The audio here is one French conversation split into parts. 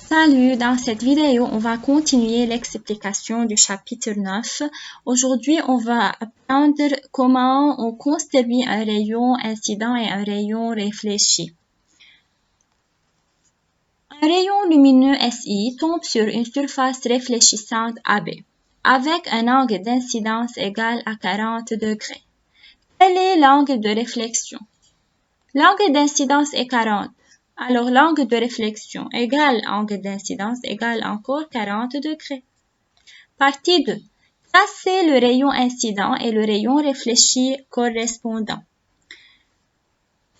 Salut, dans cette vidéo, on va continuer l'explication du chapitre 9. Aujourd'hui, on va apprendre comment on construit un rayon incident et un rayon réfléchi. Un rayon lumineux SI tombe sur une surface réfléchissante AB avec un angle d'incidence égal à 40 degrés. Quel est l'angle de réflexion? L'angle d'incidence est 40. Alors, l'angle de réflexion égale angle d'incidence égale encore 40 degrés. Partie 2. Tracez le rayon incident et le rayon réfléchi correspondant.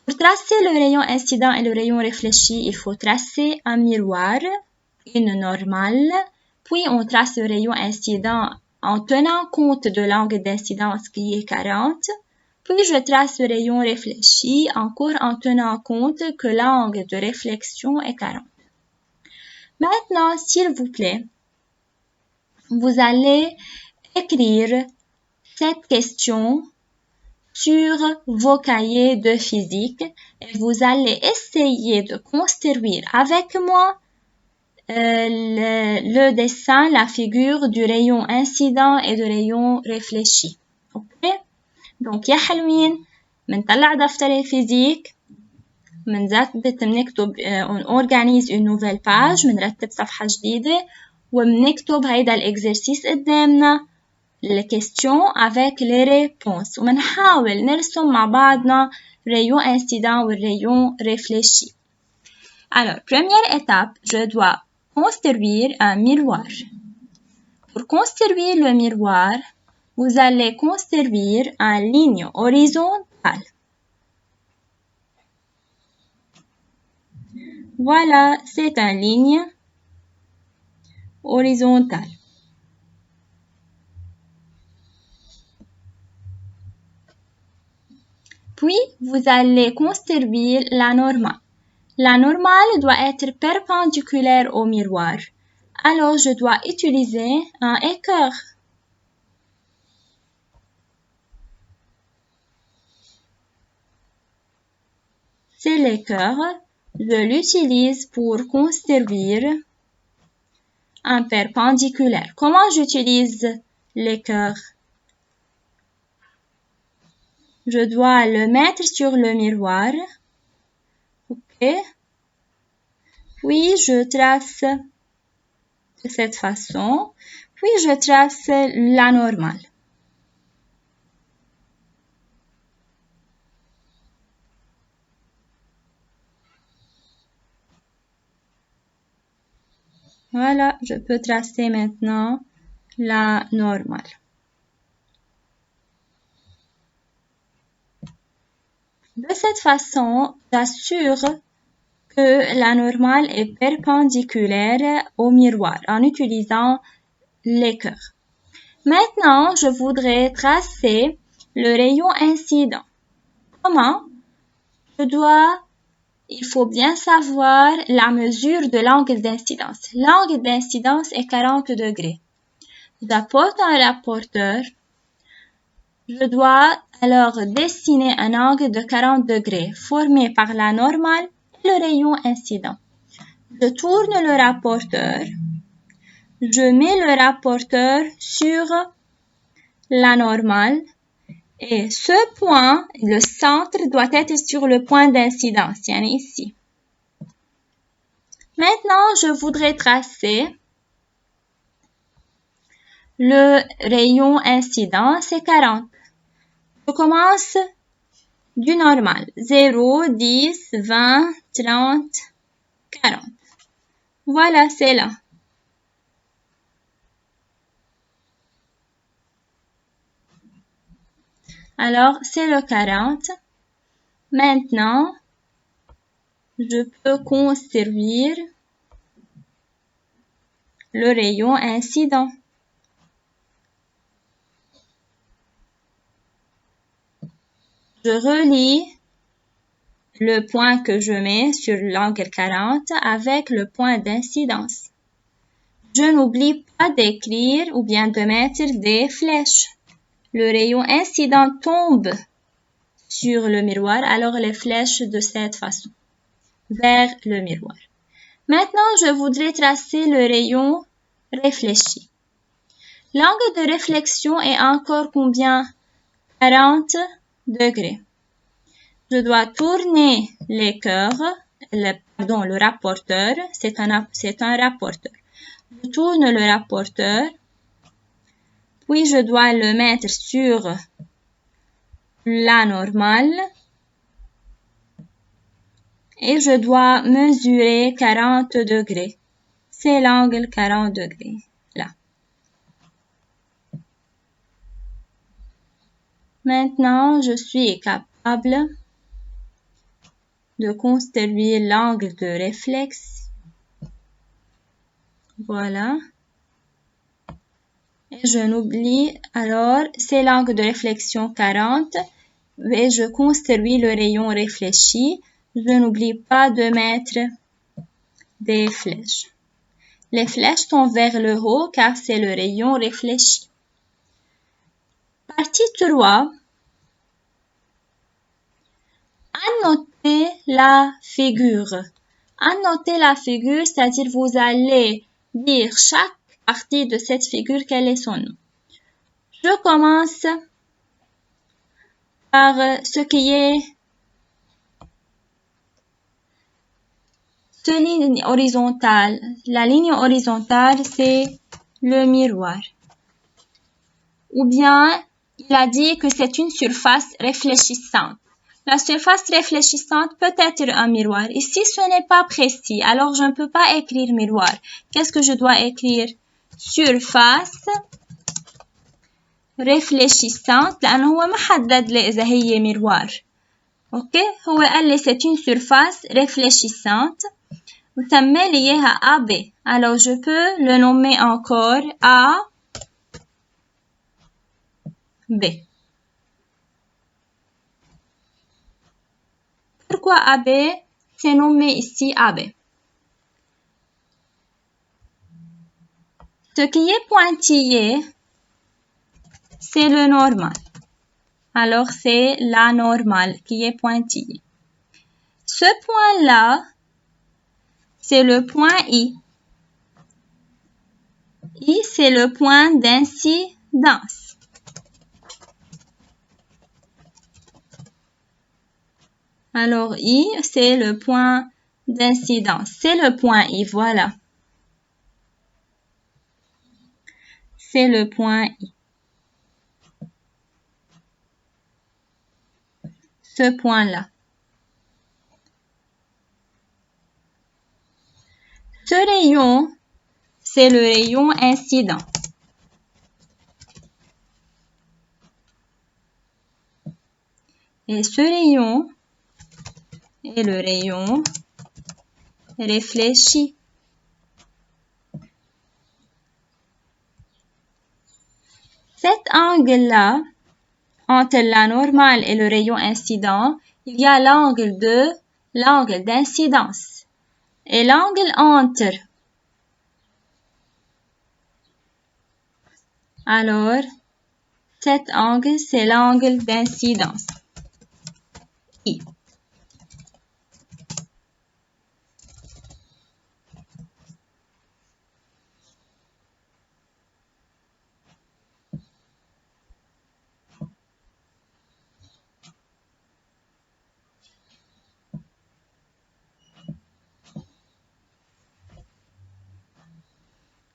Pour tracer le rayon incident et le rayon réfléchi, il faut tracer un miroir, une normale, puis on trace le rayon incident en tenant compte de l'angle d'incidence qui est 40. Puis je trace le rayon réfléchi encore en tenant compte que l'angle de réflexion est 40. Maintenant, s'il vous plaît, vous allez écrire cette question sur vos cahiers de physique et vous allez essayer de construire avec moi le dessin, la figure du rayon incident et du rayon réfléchi. Ok? Donc يا حلوين منطلع دفتر الفيزيك بنكتب on organise une nouvelle page منرتب صفحة جديدة وبنكتب هيدا الإكزرسيس قدامنا الكيستيون avec les réponses ومنحاول نرسم مع بعضنا rayon incident ou rayon réfléchi. Alors, première étape, je dois construire un miroir. Pour construire le miroir, vous allez construire une ligne horizontale. Voilà, c'est une ligne horizontale. Puis, vous allez construire la normale. La normale doit être perpendiculaire au miroir. Alors, je dois utiliser un équerre. C'est l'équerre. Je l'utilise pour construire un perpendiculaire. Comment j'utilise l'équerre? Je dois le mettre sur le miroir. Ok. Puis, je trace de cette façon. Puis, je trace la normale. Voilà, je peux tracer maintenant la normale. De cette façon, j'assure que la normale est perpendiculaire au miroir en utilisant l'équerre. Maintenant, je voudrais tracer le rayon incident. Comment? Il faut bien savoir la mesure de l'angle d'incidence. L'angle d'incidence est 40 degrés. J'apporte un rapporteur. Je dois alors dessiner un angle de 40 degrés formé par la normale et le rayon incident. Je tourne le rapporteur. Je mets le rapporteur sur la normale et ce point, le centre, doit être sur le point d'incidence, ici. Maintenant, je voudrais tracer le rayon incident, c'est 40. Je commence du normal. 0, 10, 20, 30, 40. Voilà, c'est là. Alors, c'est le 40. Maintenant, je peux construire le rayon incident. Je relie le point que je mets sur l'angle 40 avec le point d'incidence. Je n'oublie pas d'écrire ou bien de mettre des flèches. Le rayon incident tombe sur le miroir, alors les flèches de cette façon, vers le miroir. Maintenant, je voudrais tracer le rayon réfléchi. L'angle de réflexion est encore combien? 40 degrés. Je dois tourner les cœurs, le rapporteur, c'est un rapporteur. Je tourne le rapporteur, puis je dois le mettre sur la normale et je dois mesurer 40 degrés. C'est l'angle 40 degrés, là. Maintenant, je suis capable de construire l'angle de réflexion. Voilà. Et je n'oublie, alors, c'est l'angle de réflexion 40. Et je construis le rayon réfléchi. Je n'oublie pas de mettre des flèches. Les flèches sont vers le haut car c'est le rayon réfléchi. Partie 3. Annotez la figure. Annotez la figure, c'est-à-dire vous allez dire chaque partie de cette figure, quel est son nom. Je commence par ce qui est cette ligne horizontale. La ligne horizontale, c'est le miroir. Ou bien, il a dit que c'est une surface réfléchissante. La surface réfléchissante peut être un miroir. Ici, ce n'est pas précis, alors je ne peux pas écrire miroir. Qu'est-ce que je dois écrire? Surface réfléchissante, لأنه هو ما حدد لي إذا هي miroir. OK? هو قال لي c'est une surface réfléchissante. وسمى لي إياها AB. Alors je peux le nommer encore AB. Pourquoi AB? C'est nommé ici AB. Ce qui est pointillé, c'est le normal. Alors, c'est la normale qui est pointillée. Ce point-là, c'est le point I. I, c'est le point d'incidence. Alors, I, c'est le point d'incidence. C'est le point I, voilà. C'est le point I. Ce point-là. Ce rayon, c'est le rayon incident. Et ce rayon est le rayon réfléchi. Cet angle-là, entre la normale et le rayon incident, il y a l'angle d'incidence. Et l'angle entre. Alors, cet angle, c'est l'angle d'incidence. I.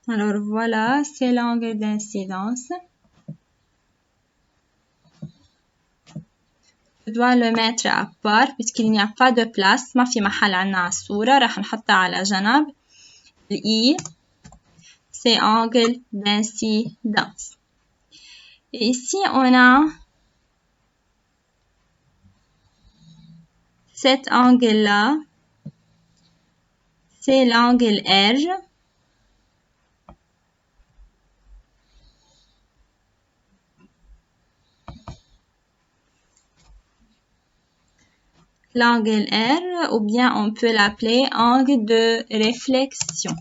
Alors voilà, c'est l'angle d'incidence. Je dois le mettre à part puisqu'il n'y a pas de place. ما في محل عنا على الصورة. راح نحطها على جنب. I, c'est angle d'incidence. Et ici, on a cet angle-là. C'est l'angle R. L'angle R, ou bien on peut l'appeler angle de réflexion.